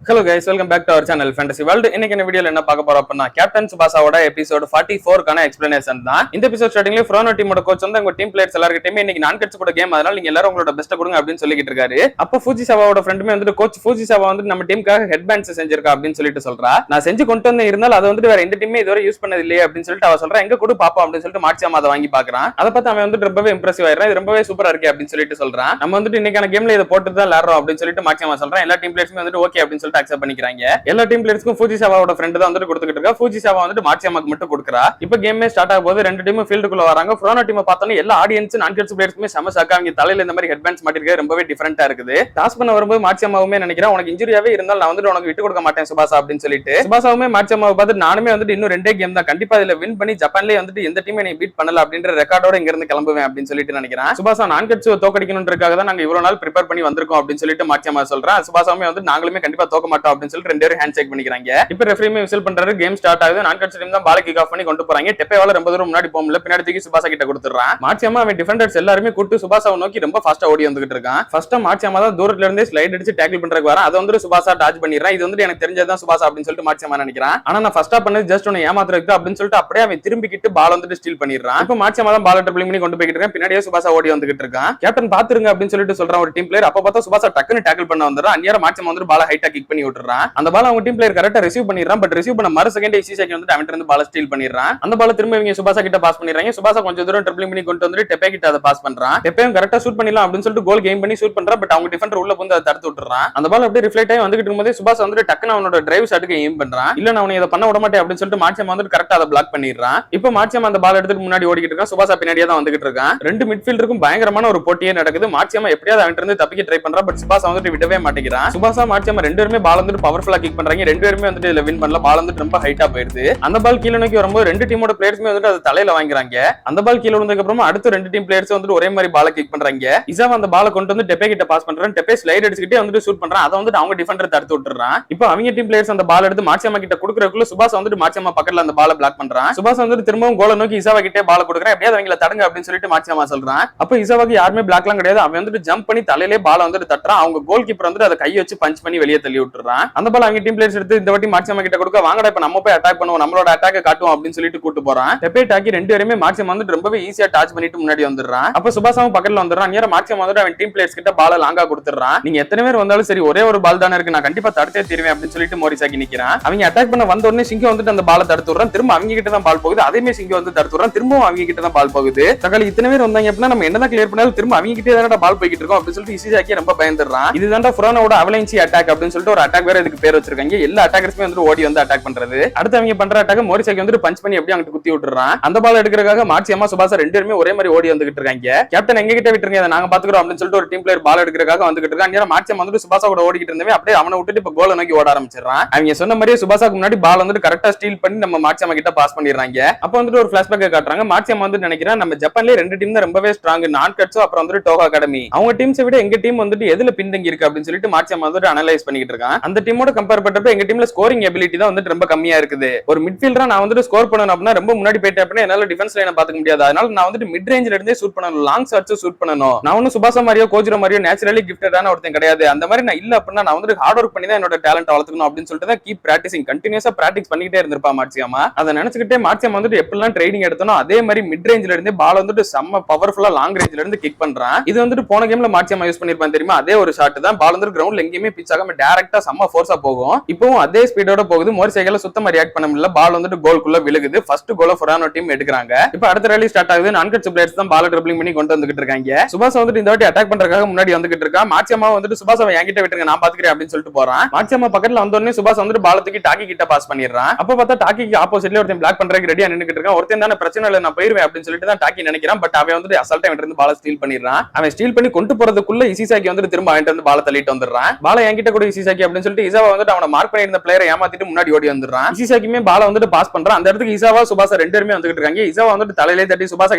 Hello guys, welcome back to our channel Fantasy World. இன்னைக்கு இந்த வீடியோல என்ன பார்க்க போறோம் அப்படினா கேப்டன் சுபாசாவோட எபிசோட் 44 கான எக்ஸ்பிளனேஷன் தான். இந்த எபிசோட் ஸ்டார்டிங்ல ஃப்ரோனோ டீமோட கோச் வந்து உங்க டீம் பிளேயர்ஸ் எல்லார்கிட்டயுமே இன்னைக்கு நான் கட்ஸ் கூட கேம், அதனால நீங்க எல்லாரும் உங்களோட பெஸ்ட் கொடுங்க அப்படின்னு சொல்லிட்டு இருக்காரு. அப்ப ஃபூஜிசாவாவோட ஃப்ரெண்டுமே வந்து கோச் ஃபூஜிசாவா வந்து நம்ம டீமுக்காக ஹெட் பேண்ட்ஸ் செஞ்சிருக்கா அப்படின்னு சொல்லிட்டு சொல்றா. நான் செஞ்சு கொண்டு வந்து இருந்தால் அதை வந்து வேற எந்த டீமே இதுவரை யூஸ் பண்ணது இல்லையே அப்படின்னு சொல்லிட்டு அவ சொல்றா. எங்க கூட பாப்போம் அப்படின்னு சொல்லிட்டு மாட்சியாமா அதை வாங்கி பாக்குறான். அதை பார்த்து அவன் வந்து ரொம்பவே இம்ப்ரெசிவ் ஆயிடுறான். இது ரொம்பவே சூப்பரா இருக்கு அப்படின்னு சொல்லிட்டு சொல்றான். நம்ம வந்து இன்னைக்கான கேம்ல இதை போட்டு தான் விளையாடுறோம் அப்படின்னு சொல்லிட்டு மாட்சியாமா சொல்றான். எல்லா டீம் பிளேயர்ஸுமே வந்து ஓகே அப்படின்னு சொல்லிட்டு அக்செப்ட் பண்ணிக்கிறாங்க. எல்லா டீம் பிளேயர்ஸ்க்கும் ஃபூஜிசாவாவோட ஃப்ரெண்ட் தான் வந்து கொடுத்துட்டு இருக்கா. ஃபூஜிசாவா வந்து மாட்சியாமாக்கு மட்டும் கொடுக்குறா. இப்போ கேமே ஸ்டார்ட் ஆகும் போது ரெண்டு டீமும் ஃபீல்டுக்குள்ள வராங்க. ஃப்ரோனோ டீமை பார்த்தோன்னே எல்லா ஆடியன்ஸ் நான் கட்ஸ் பிளேயர்ஸ்க்குமே செம ஷாக்கா. அவங்க தலையில இந்த மாதிரி ஹெட் பேண்ட்ஸ் மாட்டிருக்க ரொம்பவே டிஃபரெண்டா இருக்குது. டாஸ் பண்ண வரும்போது மாட்சியாமாவுமே நினைக்கிறேன் உனக்கு இன்ஜுரியாவே இருந்தால் நான் வந்து உனக்கு விட்டு கொடுக்க மாட்டேன் சுபாசா அப்படின்னு சொல்லிட்டு சுபாசாவுமே மாட்சியாமாவை பார்த்து நானுமே வந்து இன்னும் ரெண்டே கேம் தான், கண்டிப்பா இதுல வின் பண்ணி ஜப்பான்லேயே வந்துட்டு எந்த டீமே நீ பீட் பண்ணல அப்படின்ற ரெக்கார்டோட இங்க இருந்து கிளம்புவேன் அப்படின்னு சொல்லிட்டு நினைக்கிறேன். சுபாசா நான் கட்ஸ் தோக்கடிக்கணுன்றதுக்காக தான் நாங்க இவ்வளவு நாள் ப்ரிப்பேர் பண்ணி வந்திருக்கோம் அப்படின்னு சொல்லிட்டு மாட்சியாமா சொல்றேன். சுபாசாவுமே வந்து நாங்களுமே கண்டிப்பா தோக்க மாட்டோம் அப்படின்னு சொல்லிட்டு ரெண்டு பேரும் ஹேண்ட் ஷேக் பண்ணிக்கிறாங்க. இப்ப ரெஃபரியுமே விசில் பண்றாரு. கேம் ஸ்டார்ட் ஆகுது. நான் கட்ஸ் டீம் தான் பால் கிக் ஆஃப் பண்ணி கொண்டு போறாங்க. டெப்பேவால ரொம்ப தூரம் முன்னாடி போக முடியல. பின்னாடி தூக்கி சுபாசா கிட்ட கொடுத்துறான். மாட்சியாமா அவன் டிஃபெண்டர்ஸ் எல்லாருமே கூட்டு சுபாசாவை நோக்கி ரொம்ப ஃபாஸ்டா ஓடி வந்துகிட்டு இருக்கான். ஃபர்ஸ்ட் மாட்சியாமா தான் தூரத்துல இருந்தே ஸ்லைட் அடிச்சு டேக்கிள் பண்றதுக்கு வரான். அதை வந்து சுபாசா டாச் பண்ணிடுறான். இது வந்து எனக்கு தெரிஞ்சதுதான் சுபாசா அப்படின்னு சொல்லிட்டு மாட்சியாமா நினைக்கிறான். ஆனா நான் ஃபர்ஸ்டா பண்ணது ஜஸ்ட் ஒன்னு ஏமாத்துறதுக்கு அப்படின்னு சொல்லிட்டு அப்படியே அவன் திரும்பிக்கிட்டு பால் வந்துட்டு ஸ்டீல் பண்ணிடுறான். இப்ப மாட்சியாமா தான் பால் ட்ரிபிளிங் பண்ணி கொண்டு போய்கிட்டு இருக்கான். பின்னாடியே சுபாசா ஓடி வந்துகிட்டு இருக்கான். கேப்டன் பாத்துருங்க அப்படின்னு சொல்லிட்டு சொல்றான் ஒரு டீம் பிளேயர். அப்ப பார்த்தா சுபாசா டக்குன்னு டேக்கிள் பண்ண வந்துடுறான். அந்நியாரம் மாட்சியாமா வந்து பால ஹைட்டா கிக் பண்ணி விட்டுறான். அந்த பால் அவங்க டீம் பிளேயர் கரெக்டா ரிசீவ் பண்ணிடுறான். பட் ரிசீவ் பண்ண மறு செகண்ட் இசிசாக்கி வந்து அவன் இருந்து பால் ஸ்டீல் பண்ணிடுறான். அந்த பால் திரும்ப இவங்க சுபாசா கிட்ட பாஸ் பண்ணிடுறாங்க. சுபாசா கொஞ்சம் தூரம் ட்ரிபிளிங் பண்ணி கொண்டு வந்து டெப்பே கிட்ட அதை பாஸ் பண்றான். டெப்பேயும் கரெக்டா ஷூட் பண்ணிடலாம் அப்படின்னு சொல்லிட்டு கோல் கேம் பண்ணி ஷூட் பண்றான். பட் அவங்க டிஃபெண்டர் உள்ள வந்து அதை தடுத்து விட்டுறான். அந்த பால் அப்படியே ரிஃப்ளெக்ட் ஆகி வந்துகிட்டு இருக்கும்போது சுபாசா வந்து டக்குன்னு அவனோட டிரைவ் ஷாட்டுக்கு எய்ம் பண்றான். இல்ல நான் இதை பண்ண விட மாட்டேன் அப்படின்னு சொல்லிட்டு மாட்சியாமா வந்து கரெக்டா அதை பிளாக் பண்ணிடுறான். இப்போ மாட்சியாமா அந்த பால் எடுத்துட்டு முன்னாடி ஓடிக்கிட்டு இருக்கான். சுபாசா பின்னாடியே தான் வந்துகிட்டு இருக்கான். ரெண்டு மிட்ஃபீல்டருக்கும் பயங்கரமான ஒரு போட்டியே நடக்குது. மாட்சியாமா எப்படியாவது அவன் இருந்து தப்பிக்க ட்ரை பண்றான். பட் சுபாசா வந்துட்டு விடவே மாட்டேங்கிறான். சுபாசா மாட்சியாமா ரெண்டு பேருமே பால் வந்துட்டு பவர்ஃபுல்லா கிக் பண்றாங்க. ரெண்டு பேருமே வந்துட்டு இதுல வின் பண்ணல. பால் வந்துட்டு ரொம்ப ஹைட்டா போயிருது. அந்த பால் கீழே நோக்கி வரும்போது ரெண்டு டீமோட பிளேயர்ஸ்மே வந்துட்டு அது தலையில வாங்குறாங்க. அந்த பால் கீழே வந்ததுக்கு அப்புறமா அடுத்த ரெண்டு டீம் பிளேயர்ஸ் வந்துட்டு ஒரே மாதிரி பால கிக் பண்றாங்க. இசாவா அந்த பால கொண்டு வந்து டெப்பே கிட்ட பாஸ் பண்றான். டெப்பே ஸ்லைட் அடிச்சுக்கிட்டே வந்துட்டு ஷூட் பண்றான். அதை வந்துட்டு அவங்க டிஃபெண்டர் தடுத்து விட்டுறான். இப்போ அவங்க டீம் பிளேயர்ஸ் அந்த பால் எடுத்து மாட்சியாமா கிட்ட கொடுக்கறதுக்குள்ள சுபாசா வந்துட்டு மாட்சியாமா பக்கத்துல அந்த பால பிளாக் பண்றான். சுபாசா வந்துட்டு திரும்பவும் கோலை நோக்கி இசாவா கிட்டே பால கொடுக்குறேன். எப்படியாவது அவங்கள தடுங்க அப்படின்னு சொல்லிட்டு மாட்சியாமா சொல்றான். அப்போ இசாவாக்கு யாருமே பிளாக்லாம் கிடையாது. அவன் வந்துட்டு ஜம்ப் பண்ணி தலையிலே பால வந்துட்டு தட்டுறான். அவங்க கோல் கீப்பர் வந்துட்டு அதை கையை வச்சு பஞ்ச் பண்ணி வெளியே தள்ளி விட்டுறான். அந்த பால் அவங்க டீம் பிளேயர்ஸ் எடுத்து இந்த வாட்டி மாட்சியாமா கிட்ட கொடுக்க வாங்கடா இப்ப நம்ம போய் அட்டாக் பண்ணுவோம், நம்மளோட அட்டாக் காட்டுவோம் அப்படின்னு சொல்லிட்டு கூட்டு போறான். டெப்பே டாக்கி ரெண்டு பேருமே மாட்சியாமா வந்துட்டு ரொம்பவே ஈஸியா டாச் பண்ணிட்டு முன்னாடி வந்துடுறான். அப்ப சுபாசாவும் பக்கத்துல வந்துடுறான். நேரா மாட்சியாமா வந்துட்டு அவன் டீம் பிளேயர்ஸ் கிட்ட பால லாங்கா கொடுத்துறான். நீங்க எத்தனை பேர் வந்தாலும் சரி ஒரே ஒரு பால் தானே இருக்கு, நான் கண்டிப்பா தடுத்தே தீருவேன் அப்படின்னு சொல்லிட்டு மோரிசாக்கி நிக்கிறான். அவங்க அட்டாக் பண்ண வந்த உடனே சிங்கம் வந்துட்டு அந்த பால தடுத்து விடுறான். திரும்ப அவங்க கிட்ட தான் பால் போகுது. அதேமே சிங்கம் வந்து தடுத்து விடுறான். திரும்பவும் அவங்க கிட்ட தான் பால் போகுது. தக்காளி இத்தனை பேர் வந்தாங்க அப்படின்னா நம்ம என்னதான் கிளியர் பண்ணாலும் திரும்ப அவங்க கிட்டே தான் பால் போய்கிட்டு இருக்கோம் அப்படின்னு சொல்லிட்டு இசிசாக்கி ரொம்ப பயந்துடுறான். இதுதான் ஃப்ரோனோட அவலன்சி அட்டாக் அப்படின்னு சொல்லிட்டு ஒரு அட்டாக் வேற இதுக்கு பேர் வச்சிருக்காங்க. எல்லா அட்டாக்கர்ஸுமே வந்து ஓடி வந்து அட்டாக் பண்றது. அடுத்து அவங்க பண்ற அட்டாக் மோரிசாக்கி வந்து பஞ்ச் பண்ணி அப்படியே அங்கிட்டு குத்தி விட்டுறான். அந்த பால் எடுக்கிறதுக்காக மாட்சியாமா சுபாசா ரெண்டு பேருமே ஒரே மாதிரி ஓடி வந்துகிட்டு இருக்காங்க. கேப்டன் எங்க கிட்ட விட்டுருங்க, அதை நாங்க பாத்துக்கிறோம் அப்படின்னு சொல்லிட்டு ஒரு டீம் பிளேயர் பால் எடுக்கிறதுக்காக வந்துகிட்டு இருக்காங்க. மாட்சியாமா வந்து சுபாசா கூட ஓடிக்கிட்டு இருந்தவே அப்படியே அவனை விட்டுட்டு இப்ப கோலை நோக்கி ஓட ஆரம்பிச்சிடறான். அவங்க சொன்ன மாதிரியே சுபாசாக்கு முன்னாடி பால் வந்து கரெக்டா ஸ்டீல் பண்ணி நம்ம மாட்சியாமா கிட்ட பாஸ் பண்ணிடுறாங்க. அப்ப வந்துட்டு ஒரு பிளாஷ்பேக் காட்டுறாங்க. மாட்சியாமா வந்து நினைக்கிறேன் நம்ம ஜப்பான்லயே ரெண்டு டீம் தான் ரொம்பவே ஸ்ட்ராங், நான் கட்ஸோ அப்புறம் வந்து டோகா அகாடமி. அவங்க டீம்ஸை விட எங்க டீம் வந்துட்டு எதுல பின்தங்கி இருக்கு அப்படின்னு சொல்லிட்டு மாட்சியாமா வந்துட்டு அனலைஸ் பண்ணிட்டு இருக்கான். அந்த டீமோட கம்பேர் பண்றப்ப எங்க டீம்ல ஸ்கோரிங் எபிலிட்டி தான் வந்துட்டு ரொம்ப கம்மியா இருக்குது. ஒரு மிட்ஃபீல்டரா நான் வந்துட்டு ஸ்கோர் பண்ணணும் அப்படின்னா ரொம்ப முன்னாடி போயிட்டேன் அப்படின்னா என்னால டிஃபென்ஸ் லைனை பாத்துக்க முடியாது. அதனால நான் வந்துட்டு மிட் ரேஞ்சில இருந்தே ஷூட் பண்ணணும், லாங் ஷாட்ஸ் ஷூட் பண்ணணும். நான் ஒன்னும் சுபாசா மாதிரியோ கோஜ்ரோ மாதிரியோ நேச்சுரலி கிஃப்டடான ஒருத்தன் கிடையாது. அந்த மாதிரி நான் இல்ல அப்படின்னா நான் வந்துட்டு ஹார்ட் ஒர்க் பண்ணி தான் என்னோட டேலண்ட் வளர்த்துக்கணும் அப்படின்னு சொல்லிட்டு தான் கீப் பிராக்டிசிங், கண்டினியூஸா பிராக்டிஸ் பண்ணிக்கிட்டே இருந்திருப்பா மாட்சியாமா. அதை நினைச்சுக்கிட்டே மாட்சியாமா வந்துட்டு எப்படிலாம் ட்ரைனிங் எடுத்தனோ அதே மாதிரி மிட் ரேஞ்சில இருந்து பால் வந்துட்டு செம்ம பவர்ஃபுல்லா லாங் ரேஞ்சில இருந்து கிக் பண்றான். இது வந்துட்டு போன கேம்ல மாட்சியாமா யூஸ் பண்ணிருப்பான் தெரியுமா, அதே ஒரு ஷாட் தான். பால் வந்து கிரவுண்ட்ல எங்கேயுமே பிச் ஆகாம டைரக்டா செம்ம ஃபோர்ஸா போகும். இப்பவும் அதே ஸ்பீடோட போகுது. மோரிசாக்கில சுத்தமா ரியாக்ட் பண்ண முடியல. பால் வந்துட்டு கோல்குள்ள விழுகுது. ஃபர்ஸ்ட் கோல ஃப்ரோனோ டீம் எடுக்கிறாங்க. இப்போ அடுத்த ரேலி ஸ்டார்ட் ஆகுது. நான் கட்ஸ் பிளேயர்ஸ் தான் பால் ட்ரிபிளிங் பண்ணி கொண்டு வந்துகிட்டு இருக்காங்க. சுபாசா வந்துட்டு இந்த வாட்டி அட்டாக் பண்றதுக்காக முன்னாடி வந்துகிட்டு இருக்கா. மாட்சியாமா வந்துட்டு சுபாசாவை என்கிட்ட விட்டுருங்க நான் பாத்துக்கிறேன் அப்படின்னு சொல்லிட்டு போறான். மாட்சியாமா பக்கத்துல வந்த உடனே சுபாசா வந்துட்டு பால் தூக்கி டாக்கி கிட்ட பாஸ் பண்ணிடுறான். அப்ப பார்த்தா டாக்கிக்கு ஆப்போசிட்ல ஒருத்தன் பிளாக் பண்றதுக்கு ரெடியா நின்னுட்டு இருக்கான். ஒருத்தன் தான பிரச்சனை இல்ல நான் போயிருவேன் அப்படின்னு சொல்லிட்டு தான் டாக்கி நினைக்கிறான். பட் அவன் வந்துட்டு அசால்ட்டா இருந்து பால் ஸ்டீல் பண்ணிடுறான். அவன் ஸ்டீல் பண்ணி கொண்டு போறதுக்குள்ள இசிசாக்கி வந்துட்டு திரும்ப அவன் வந்து பால் தள்ளிட்டு வந்துடுறான். பால என்கிட்ட கூட இசிசாக்கி அப்படின்னு சொல்லிட்டு இசாவா வந்துட்டு அவனை மார்க் பண்ணியிருந்த பிளேயரை ஏமாத்திட்டு முன்னாடி ஓடி வந்துடுறான். இசிசாக்கியுமே பால வந்துட்டு பாஸ் பண்றான். அந்த இடத்துக்கு இசாவா சுபாசா ரெண்டு பேருமே வந்துட்டு இருக்காங்க. இசாவா வந்துட்டு தலையிலே தட்டி சுபாசா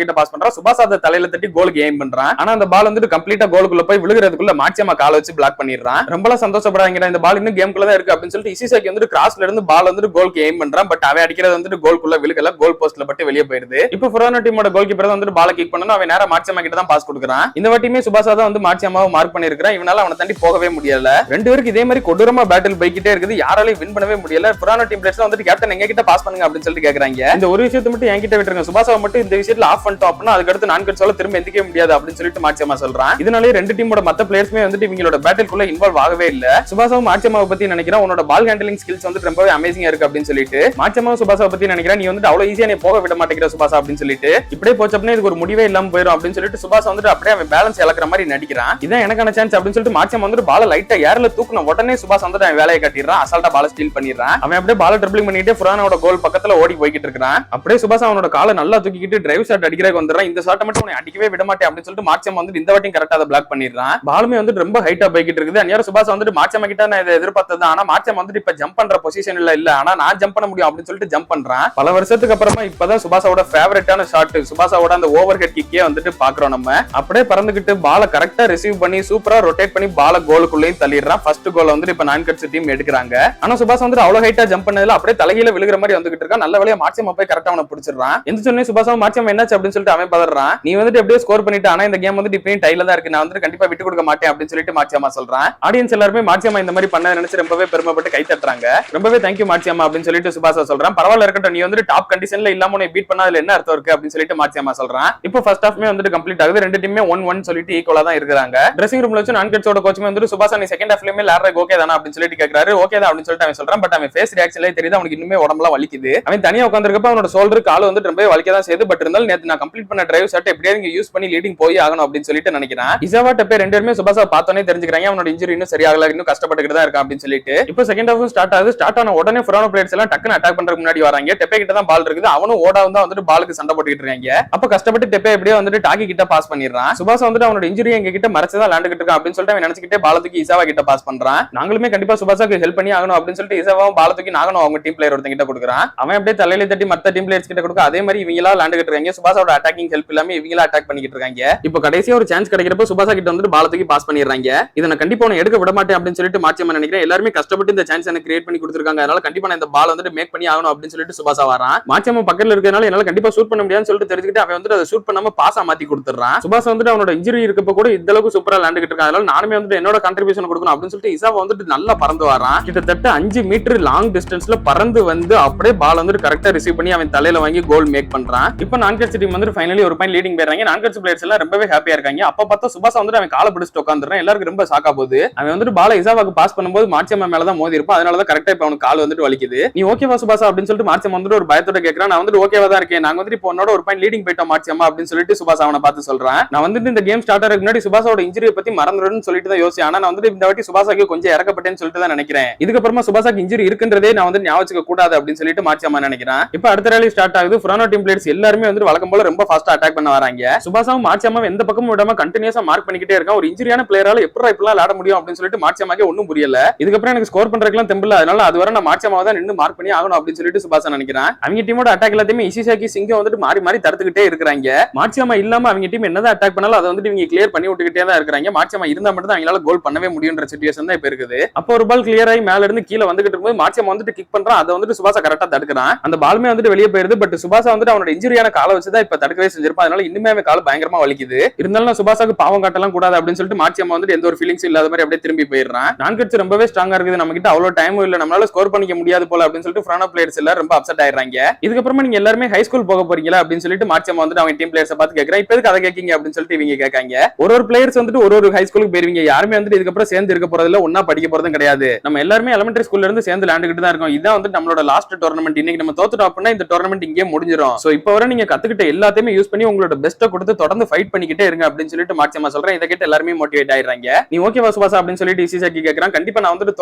கிட்ட பாஸ் பண்றான். சுபாசா அந்த தலையில தட்டி கோலுக்கு எய்ம் பண்றான். ஆனா அந்த பால் வந்துட்டு கம்ப்ளீட்டா கோலுக்குள்ள போய் விழுகிறதுக்குள்ள மாட்சியாமா கால வச்சு பிளாக் பண்ணிடுறான். ரொம்ப சந்தோஷப்படாதீங்க, இந்த பால் இன்னும் கேம்குள்ள தான் இருக்கு அப்படின்னு சொல்லிட்டு இசிசாக்கி வந்துட்டு கிராஸ்ல இருந்து பால் வந்துட்டு கோலுக்கு எய்ம் பண்றான். பட் அவன் அடிக்கிறது வந்துட்டு கோலுக்குள்ள விழுகல, கோல் போஸ்ட்ல பட்டு வெளியே போயிருது. இப்போ ஃப்ரோனோ டீமோட கோல் கீப்பர் தான் வந்துட்டு பால கிக் பண்ணனும். அவன் நேரா மாட்சியாமா கிட்ட தான் பாஸ் கொடுக்குறான். இந்த வாட்டியுமே சுபாசா தான் வந்து மாட்சியாமாவை மார்க் பண்ணிருக்கான். இவனால அவனை தாண்டி போகவே முடியல. ரெண்டு பேருக்கு இதே மாதிரி கொடூரமா பேட்டில் போய்கிட்டே இருக்குது, யாராலையும் வின் பண்ணவே முடியல. புராணோ டீம் பிளேயர்ஸ் வந்துட்டு கேப்டன் எங்க கிட்ட பாஸ் பண்ணுங்க அப்படின்னு சொல்லிட்டு கேக்குறாங்க. இந்த ஒரு விஷயத்தை மட்டும் என்கிட்ட விட்டுருங்க, சுபாசாவை மட்டும் இந்த விஷயத்துல ஆஃப் பண்ணிட்டோம் அப்படின்னா அதுக்கடுத்து நான்கட்ஸால திரும்ப எந்திக்கவே முடியாது அப்படின்னு சொல்லிட்டு மார்ச்சியம்மா சொல்றான். இதனாலே ரெண்டு டீமோட மத்த பிளேயர்ஸ்மே வந்துட்டு இவங்களோட பேட்டிலுக்குள்ள இன்வால்வ் ஆகவே இல்ல. சுபாசாவும் மார்ச்சியம்மாவை பத்தி நினைக்கிறேன் உன்னோட பால் ஹேண்டலிங் ஸ்கில்ஸ் வந்து ரொம்பவே அமேசிங்கா இருக்கு அப்படின்னு சொல்லிட்டு மார்ச்சியம்மாவும் சுபாசாவை பத்தி நினைக்கிறேன் நீ வந்துட்டு அவ்வளவு ஈஸியா நீ போக விட மாட்டேங்கிற சுபாசா அப்படின்னு சொல்லிட்டு இப்படியே போச்சு அப்படின்னா இதுக்கு ஒரு முடிவே இல்லாம போயிடும் அப்படின்னு சொல்லிட்டு சுபாசா வந்துட்டு அப்படியே அவன் பேலன்ஸ் இழக்கிற மாதிரி நடிக்கிறான். இதான் எனக்கான சான்ஸ் அப்படின்னு சொல்லிட்டு மார்ச்சியம்மா வந்துட்டு பால லைட்டா ஏர்ல தூக்குன உடனே சுபாசா வந்துட்டு அவன் வேலையை கட்டிடுறான். அசால்ட்டா பால ஸ்டீல் பண்ணிடுறான். அவன் அப்படியே பால ட்ரிபிளிங் பண்ணிட்டு புரானோட கோல் பக்கத்துல ஓடி போய்கிட்டு இருக்கான். அப்படியே சுபாசா அவனோட காலை நல்லா தூக்கிட்டு டிரைவ் ஷாட் அடிக்கிறதுக்கு வந்துடுறான். இந்த ஷாட்டை மட்டும் உன்னை அடிக்கவே விட மாட்டேன் அப்படின்னு சொல்லிட்டு மார்ச்சியம்மா வந்து இந்த வாட்டியும் கரெக்டா அதை பிளாக் பண்ணிடுறான். பாலுமே வந்து ரொம்ப ஹைட்டா போய்கிட்டு இருக்குது. அந்நேரம் சுபாசா வந்துட்டு மார்ச்சியம்மா கிட்ட நான் இதை எதிர்பார்த்தது, ஆனா மார்ச்சியம்மா வந்துட்டு இப்ப ஜம்ப் பண்ற பொசிஷன் இல்ல, ஆனா நான் ஜம்ப் பண்ண முடியும் அப்படின்னு சொல்லிட்டு ஜம்ப் பண்றான். பல வருஷத்துக்கு அப்புறமா இப்பதான் சுபாசாவோட ஃபேவரட்டான ஷாட், சுபாசாவோட அந்த ஓவர் ஹெட் கிக்கே வந்துட்டு பாக்குறோம் நம்ம. அப்படியே பறந்துகிட்டு பால கரெக்டா ரிசீவ் பண்ணி சூப்பரா ரொட்டேட் பண்ணி பால கோலுக்குள்ளேயும் தள்ளிடுறான். ஃபர்ஸ்ட் கோல் வந்து இப்ப நான்கட்ஸ் டீம் எடுக்கிறாங்க. ஆனா சுபாசா வந்து அவ்வளவு ஹைட்டா ஜம்ப் பண்ணதுல அப்படியே தலையில விழுகிற மாதிரி வந்துகிட்டு இருக்கான். நல்ல வேலையா மார்ச்சியம்மா போய் கரெக்டா அவனை பிடிச்சிடுறான். எந்த சொன்னே சுபாசா மார்ச்சியம்மா என்னாச்சு அப்படின்னு சொல்லிட்டு அவன் பதறான். நீ வந்துட்டு எப்படியே ஸ்கோர் பண்ணிட்டு, ஆனா இந்த கேம் வந்து இப்பயும் டைல தான் இருக்கு, நான் வந்து கண்டிப்பா விட்டு கொடுக்க மாட்டேன் அப்படின்னு சொல்லிட்டு மார்ச்சியம்மா சொல்றான். ஆடியன்ஸ் எல்லாருமே மார்ச்சியம்மா இந்த மாதிரி பண்ண நினைச்சு ரொம்பவே பெருமைப்பட்டு கை தட்டுறாங்க. ரொம்பவே தேங்க்யூ மார்ச்சியம்மா அப்படின்னு சொல்லிட்டு சுபாசா சொல்றான். பரவாயில்ல இருக்கட்டும், நீ வந்து டாப் கண்டிஷன்ல இல்லாம உன்னை பீட் பண்ணா அதுல என்ன அர்த்தம் இருக்கு அப்படின்னு சொல்லிட்டு மார்ச்சியம்மா சொல்றான். இப்போ ஃபர்ஸ்ட் ஹாஃப்மே வந்து கம்ப்ளீட் ஆகுது. ரெண்டு டீமே 1-1 சொல்லிட்டு ஈக்குவலா தான் இருக்காங்க. ட்ரெஸ்ஸிங் ரூம்ல வச்சு நான்கட்ஸோட கோச்சுமே வந்து சுபாசா நீ செகண்ட் ஹாஃப்லயுமே விளையாடுறது ஓகே தானா அப்படின்னு சொல்லிட்டு கேக்குறாரு. ஓகே தான் அப்படின்னு சொல்லிட்டு அவன் சொல்றான். பட் அவன் ஃபேஸ் ரியாக்ஷன்லயே தெரியுது அவனுக்கு இன்னுமே உடம்பெல்லாம் வலிக்குது. அவன் தனியா உட்கார்ந்திருக்கப்ப அவனோட ஷோல்டர் கால் வந்து ரொம்ப வலிக்க தான் செய்யுது. பட் இருந்தாலும் நேத்து நான் கம்ப்ளீட் பண்ண டிரைவ் ஷாட் எப்படியாவது இங்க யூஸ் பண்ணி லீடிங் போய் ஆகணும் அப்படின்னு சொல்லிட்டு நினைக்கிறேன். இசாவா டப்பே ரெண்டு பேருமே சுபாசா பார்த்தோன்னே தெரிஞ்சுக்கிறாங்க அவனோட இன்ஜுரி இன்னும் சரியாகல, இன்னும் கஷ்டப்பட்டுக்கிட்டு தான் இருக்கான் அப்படின்னு சொல்லிட்டு இப்போ செகண்ட் ஹாஃப் ஸ்டார்ட் ஆகுது. ஸ்டார்ட் ஆன உடனே புரானோ பிளேயர்ஸ் எல்லாம் டக்குன்னு அட்டாக் பண்றதுக்கு முன்னாடி வராங்க. டெப்பே கிட்ட தான் பால் இருக்குது. அவனும் ஓடாவும் தான் வந்துட்டு பாலுக்கு சண்டை போட்டுக்கிட்டு இருக்காங்க. அப்ப கஷ்டப்பட்டு டெப்பே எப்படியோ வந்துட்டு டாக்கி கிட்ட பாஸ் பண்ணிடுறான். சுபாசா வந்துட்டு அவனோட இன்ஜுரி எங்க கிட்ட மறைச்சதான் விளையாண்டுகிட்டு இருக்கான் அப்படின்னு சொல்லிட்டு அவன் நினைச்சுக்கிட்டே பாலத்துக்கு இசாவா கிட்ட பாஸ் பண்றான். நாங்களுமே கண்டிப்பா சுபாசாக்கு ஹெல்ப் பண்ணி ஆகணும் அப்படின்னு சொல்லிட்டு இசாவாவும் பாலத்துக்கு நாகனும் அவங்க டீம் பிளேயர் ஒருத்தங்க கிட்ட கொடுக்குறான். அவன் அப்படியே தலையில தட்டி மத்த டீம் பிளேயர்ஸ் கிட்ட கொடுக்க அதே மாதிரி இவங்களா விளையாண்டுகிட்டு இருக்காங்க. சுபாசாவோட அட்டாக்கிங் ஹெல்ப் இல்லாம இவங்களா அட்டாக் பண்ணிக்கிட்டு இருக்காங்க. இப்போ கடைசியா ஒரு சான்ஸ் கிடைக்கிறப்ப சுபாசா கிட்ட வந்துட்டு பாலத்துக்கு பாஸ் பண்ணிடுறாங்க. இதை நான் கண்டிப்பா உன்னை எடுக்க விட மாட்டேன் அப்படின்னு சொல்லிட்டு மார்ச்சியம்மா நினைக்கிறேன். எல்லாருமே கஷ்டப்பட்டு இந்த சான்ஸ் எனக்கு கிரியேட் பண்ணி கொடுத்துருக்காங்க, அதனால கண்டிப்பா நான் இந்த பால் வந்துட்டு மேக் பண்ணி ஆகணும் அப்படின்னு சொல்லிட்டு சுபாசா வரான். மார்ச்சியம்மா பக்கத்துல இருக்கிறதுனால என்னால கண்டிப்பா ஷூட் பண்ண முடியாதுன்னு சொல்லிட்டு தெரிஞ்சுக்கிட்டு அவன் வந்துட்டு அதை ஷூட் பண்ணாம பாஸா மாத்தி கொடுத்துறான். சுபாசா வந்துட்டு அவனோட இன்ஜுரி இருக்கப்ப கூட இந்த அளவுக்கு சூப்பரா விளையாண்டுகிட்டு இருக்கான், அதனால நானுமே வந்துட்டு என்னோட கான்ட்ரிபியூஷன் கொடுக்கணும் அப்படின்னு சொல்லிட்டு இசாவா வந்துட்டு நல்லா பறந்து வரான். கிட்டத்தட்ட 5 மீட்டர் லாங் டிஸ்டன்ஸ்ல பறந்து வந்து அப்படியே பால் வந்துட்டு கரெக்டா ரிசீவ் பண்ணி அவன் தலையில வாங்கி கோல் மேக் பண்றான். இப்போ நான்கட்ஸ் டீம் வந்து ஃபைனலி ஒரு பாயிண்ட் லீடிங் போயிடுறாங்க. நான்கட்ஸ் பிளேயர்ஸ் எல்லாம் ரொம்பவே ஹாப்பியா இருக்காங்க. அப்ப பார்த்தா சுபாசா வந்துட்டு அவன் காலை பிடிச்சிட்டு உட்காந்துறான். எல்லாருக்கும் ரொம்ப ஷாக்கா போகுது. அவன் வந்துட்டு பால இசாவாக்கு பாஸ் பண்ணும்போது மார்ச்சியம்மா மேலதான் மோதி இருப்பான், அதனாலதான் கரெக்டா இப்ப அவனுக்கு கால் வந்துட்டு வலிக்குது. நீ ஓகேவா சுபாசா அப்படின்னு சொல்லிட்டு மார்ச்சியம்மா வந்துட்டு ஒரு பயத்தோட கேட்கறான். நான் வந்துட்டு ஓகேவா தான் இருக்கேன், நாங்க வந்துட்டு இப்போ உன்னோட ஒரு பாயிண்ட் லீடிங் போயிட்டோம் மார்ச்சியம்மா அப்படின்னு சொல்லிட்டு சுபாசா அவனை பார்த்து சொல்றான். நான் வந்துட்டு இந்த கேம் ஸ்டார்ட் ஆகிறதுக்கு முன்னாடி சுபாசாவோட இன்ஜுரியை பத்தி மறந்துடுன்னு சொல்லிட்டு தான் யோசிச்சேன். ஆனா நான் வந்துட்டு இந்த வாட்டி சுபாசாக்கு கொஞ்சம் இறக்கப்பட்டேன்னு சொல்லிட்டு தான் நினைக்கிறேன். இதுக்கப்புறமா சுபாசாக்கு இன்ஜுரி இருக்குன்றதே நான் வந்து ஞாபகம் கூடாது அப்படின்னு சொல்லிட்டு மார்ச்சியம்மா நினைக்கிறேன். இப்போ அடுத்த ரேலி ஸ்டார்ட் ஆகுது. புரானோ டீம் பிளேயர்ஸ் எல்லாருமே வந்து வழக்கம் போல ரொம்ப ஃபாஸ்டா அட்டாக் பண்ண வராங்க. சுபாசாவும் மார்ச்சியம்மாவும் எந்த பக்கமும் விடாம கண்டினியூஸா மார்க் பண்ணிக்கிட்டே இருக்கான். ஒரு இன்ஜுரியான பிளேயரால எப்படி இப்பெல்லாம் விளையாட முடியும் அப்படின்னு சொல்லிட்டு மார்ச்சியம்மாக்கே ஒன்னும் புரியல. இதுக்கப்புறம் எனக்கு ஸ்கோர் பண்றதுக்குலாம் தெம்பல, அதனால அது வரை நான் மார்ச்சியம்மாவை தான் நின்று மார்க் பண்ணி ஆகணும் அப்படின்னு சொல்லிட்டு சுபாசா நினைக்கிறேன். அவங்க டீமோட அட்டாக் எல்லாத்தையுமே இசிசாக்கி சிங்கம் வந்துட்டு மாறி மாறி தடுத்துக்கிட்டே இருக்காங்க. மார்ச்சியம்மா இல்லாம அவங்க டீம் என்னதான் அட்டாக் பண்ணாலும் அதை வந்துட்டு இவங்க கிளியர் பண்ணி விட்டுக்கிட்டே தான் இருக்காங்க. மார்ச்சியம்மா இருந்தா மட்டும் தான் அவங்களால கோல் பண்ணவே முடியும்ன்ற சிச்சுவேஷன் தான் இப்ப இருக்குது. அப்போ ஒரு பால் கிளியர் ஆகி மேல இருந்து கீழே வந்துகிட்டு இருக்கும்போது மார்ச்சியம்மா வந்துட்டு கிக் பண்றான். அதை வந்துட்டு சுபாசா கரெக்டா தடுக்கிறான். அந்த பாலுமே வந்துட்டு வெளியே போயிருது. பட் சுபாசா வந்துட்டு அவனோட இன்ஜுரியான காலை வச்சுதான் இப்ப தடுக்கவே செஞ்சிருப்பான், அதனால இன்னுமே அவன் கால் பயங்கரமா வலிக்குது. இருந்தாலும் சுபாசாக்கு பாவம் காட்டலாம் கூடாது அப்படின்னு சொல்லிட்டு மார்ச்சியம்மா வந்துட்டு எந்த ஒரு ஃபீலிங்ஸ் இல்லாத மாதிரி அப்படியே திரும்பி போயிடுறான். நான்கட்ஸ் ரொம்பவே ஸ்ட்ராங்கா இருக்குது, நம்ம கிட்ட அவ்வளவு டைமும் இல்ல, நம்மளால ஸ்கோர் பண்ணிக்க முடியாது போல அப்படின்னு சொல்லிட்டு புரானோ பிளேயர்ஸ் எல்லாம் ரொம்ப அப்செட் ஆயிடுறாங்க. இதுக்கப்புறமா நீங்க எல்லாருமே ஹை ஸ்கூல் போக போறீங்களா அப்படின்னு சொல்லிட்டு மார்ச்சியம்மா வந்துட்டு அவங்க டீம் பிளேயர்ஸ் பார்த்து கேட்கறேன். இப்ப எதுக்கு அதை கேட்கீங்க அப்படின்னு சொல்லிட்டு இவங்க கேட்காங்க. ஒரு பிளேயர்ஸ் வந்துட்டு ஒரு ஹை ஸ்கூலுக்கு போயிருவீங்க, யாருமே வந்துட்டு இதுக்கப்புறம் சேர்ந்து இருக்க போறதுல ஒன்னா படிக்க போறதும் கிடையாது. நம்ம எல்லாருமே எலிமெண்டரி ஸ்கூல்ல இருந்து சேர்ந்து விளையாண்டுகிட்டு தான் இருக்கோம். இதான் வந்து நம்மளோட லாஸ்ட் டோர்னமெண்ட். இன்னைக்கு நம்ம தோத்துட்டோம் அப்படின்னா இந்த டோர்னமெண்ட் இங்கே முடிஞ்சிடும். சோ இப்போ வரை நீங்க கத்துக்கிட்ட எல்லாத்தையுமே யூஸ் பண்ணி உங்களோட பெஸ்ட்டை கொடுத்து தொடர்ந்து ஃபைட் பண்ணிக்கிட்டே இருங்க அப்படின்னு சொல்லிட்டு மார்ச்சியம்மா சொல்றேன். இதை கேட்டு எல்லாருமே மோட்டிவேட் ஆயிடுறாங்க. நீ ஓகேவா சுபாசா அப்படின்னு சொல்லிட்டு இசிசாக்கி கேட்கறான். கண்டிப்பா நான் வந்துட்டு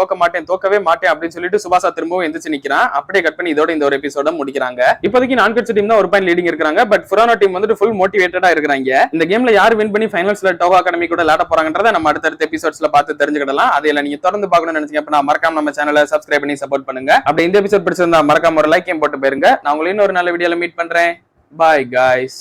தோக்கவே மாட்டேன் அப்படின்னு சொல்லிட்டு சுபாசா திரும்பவும் எந்திரிச்சு நிக்கிறான். அப்படியே கட் பண்ணி இதோட இந்த ஒரு எபிசோட முடிக்கிறாங்க. இப்போதைக்கு நான்கட்ஸ் டீம் தான் ஒரு பாயிண்ட் லீடிங் இருக்காங்க. பட் புரானோ டீம் வந்துட்டு ஃபுல் மோட்டிவேட்டடா இருக்காங்க. இந்த கேம்ல யார் வின் பண்ணி ஃபைனல்ஸ்ல டோகோ அகாடமி கூட விளையாட போறாங்கன்றதை நம்ம அடுத்த எபிசோட்ஸ்ல பார்த்து தெரிஞ்சுக்கிடலாம். அதெல்லாம் நீங்க தொடர்ந்து பார்க்கணும்னு நினைச்சீங்க அப்படின்னா மறக்காம நம்ம சேனலை சப்ஸ்கிரைப் பண்ணி சப்போர்ட் பண்ணுங்க. அப்படி இந்த எபிசோட் பிடிச்சிருந்தா மறக்காம ஒரு லைக்கையும் போட்டு போயிருங்க. நான் உங்களை இன்னொரு நல்ல வீடியோல மீட் பண்றேன். Bye guys.